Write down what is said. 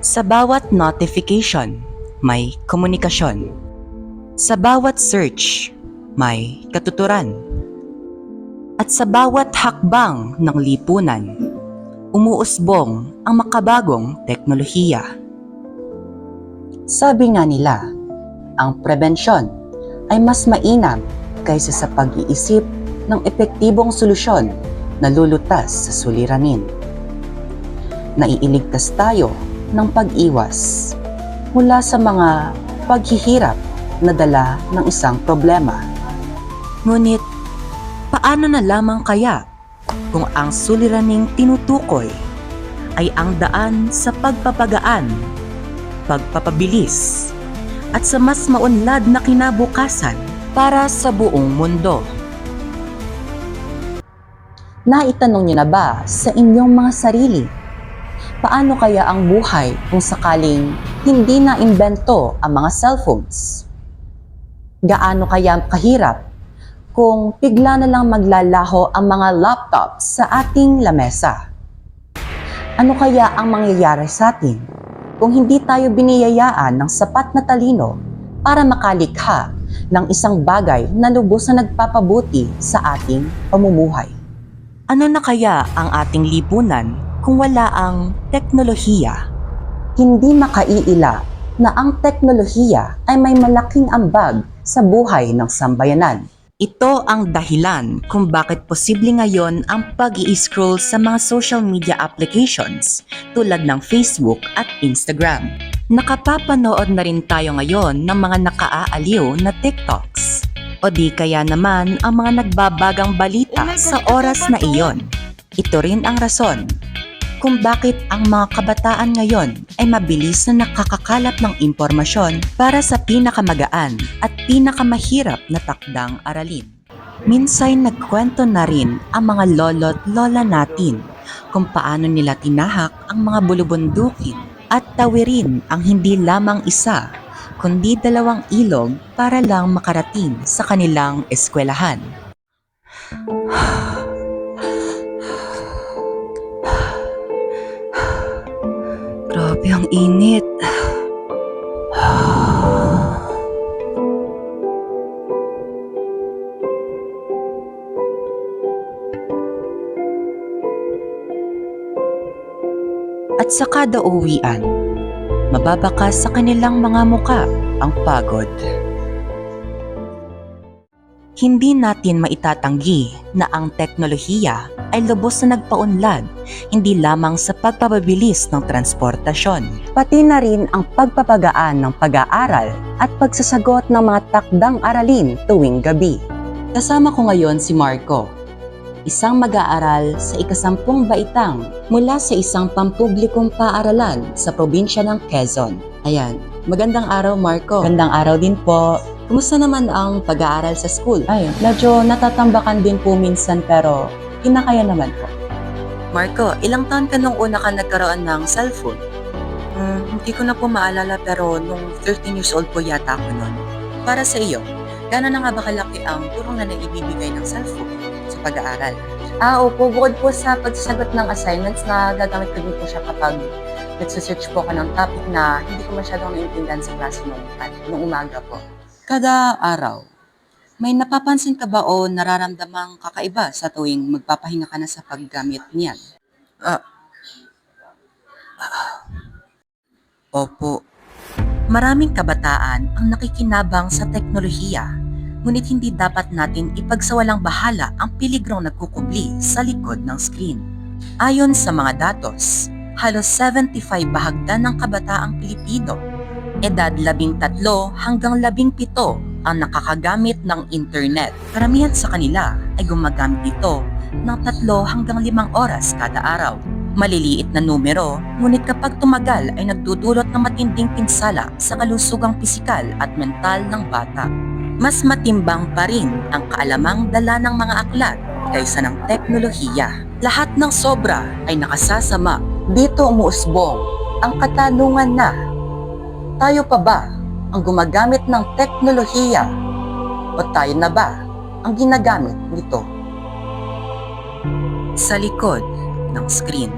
Sa bawat notification, may komunikasyon. Sa bawat search, may katuturan. At sa bawat hakbang ng lipunan, umuusbong ang makabagong teknolohiya. Sabi nga nila, ang prebensyon ay mas mainam kaysa sa pag-iisip ng epektibong solusyon na lulutas sa suliranin. Naiiligtas tayo ng pag-iwas mula sa mga paghihirap na dala ng isang problema. Ngunit, paano na lamang kaya kung ang suliraning tinutukoy ay ang daan sa pagpapagaan, pagpapabilis, at sa mas maunlad na kinabukasan para sa buong mundo? Naitanong niyo na ba sa inyong mga sarili, paano kaya ang buhay kung sakaling hindi na imbento ang mga cellphones? Gaano kaya kahirap kung bigla na lang maglalaho ang mga laptops sa ating lamesa? Ano kaya ang mangyayari sa atin kung hindi tayo biniyayaan ng sapat na talino para makalikha ng isang bagay na lubos na nagpapabuti sa ating pamumuhay? Ano na kaya ang ating lipunan kung wala ang teknolohiya? Hindi makaiila na ang teknolohiya ay may malaking ambag sa buhay ng sambayanan. Ito ang dahilan kung bakit posible ngayon ang pag-i-scroll sa mga social media applications tulad ng Facebook at Instagram. Nakapapanood na rin tayo ngayon ng mga nakaaaliw na TikToks. O di kaya naman ang mga nagbabagang balita sa oras na iyon. Ito rin ang rason kung bakit ang mga kabataan ngayon ay mabilis na nakakakalap ng impormasyon para sa pinakamagaan at pinakamahirap na takdang aralin. Minsan nagkwento na rin ang mga lolo't lola natin kung paano nila tinahak ang mga bulubundukin at tawirin ang hindi lamang isa kundi dalawang ilog para lang makarating sa kanilang eskwelahan. Grabe ang init. At sa kada uwian, mababakas sa kanilang mga muka ang pagod. Hindi natin maitatanggi na ang teknolohiya ay lubos na nagpaunlad hindi lamang sa pagpapabilis ng transportasyon, pati na rin ang pagpapagaan ng pag-aaral at pagsasagot ng mga takdang aralin tuwing gabi. Kasama ko ngayon si Marco, isang mag-aaral sa ika-10 baitang mula sa isang pampublikong paaralan sa probinsya ng Quezon. Ayan, magandang araw Marco. Magandang araw din po. Kumusta naman ang pag-aaral sa school? Ay, medyo natatambakan din po minsan pero kinakaya naman po. Marco, ilang taon ka nung una ka nagkaroon ng cellphone? Hindi ko na po maalala pero nung 13 years old po yata ako noon. Para sa iyo, gano'n na nga ba kalaki ang tulong na naibibigay ng cellphone sa pag-aaral? Opo, bukod po sa pagsasagot ng assignments na gagamit ko din po siya kapag nagsisearch po ako ng topic na hindi ko masyadong naiintindihan sa klase nung umaga po. Kada araw, may napapansin ka ba o nararamdamang kakaiba sa tuwing magpapahinga ka na sa paggamit niyan? Opo. Maraming kabataan ang nakikinabang sa teknolohiya, ngunit hindi dapat natin ipagsawalang bahala ang peligrong nagkukubli sa likod ng screen. Ayon sa mga datos, halos 75 bahagdan ng kabataang Pilipino, edad 13 hanggang 17 ang nakakagamit ng internet. Karamihan sa kanila ay gumagamit ito ng 3 hanggang 5 oras kada araw. Maliliit na numero, ngunit kapag tumagal ay nagdudulot ng matinding pinsala sa kalusugang pisikal at mental ng bata. Mas matimbang pa rin ang kaalamang dala ng mga aklat kaysa ng teknolohiya. Lahat ng sobra ay nakasasama. Dito umuusbong ang katanungan na, tayo pa ba ang gumagamit ng teknolohiya o tayo na ba ang ginagamit nito? Sa likod ng screen.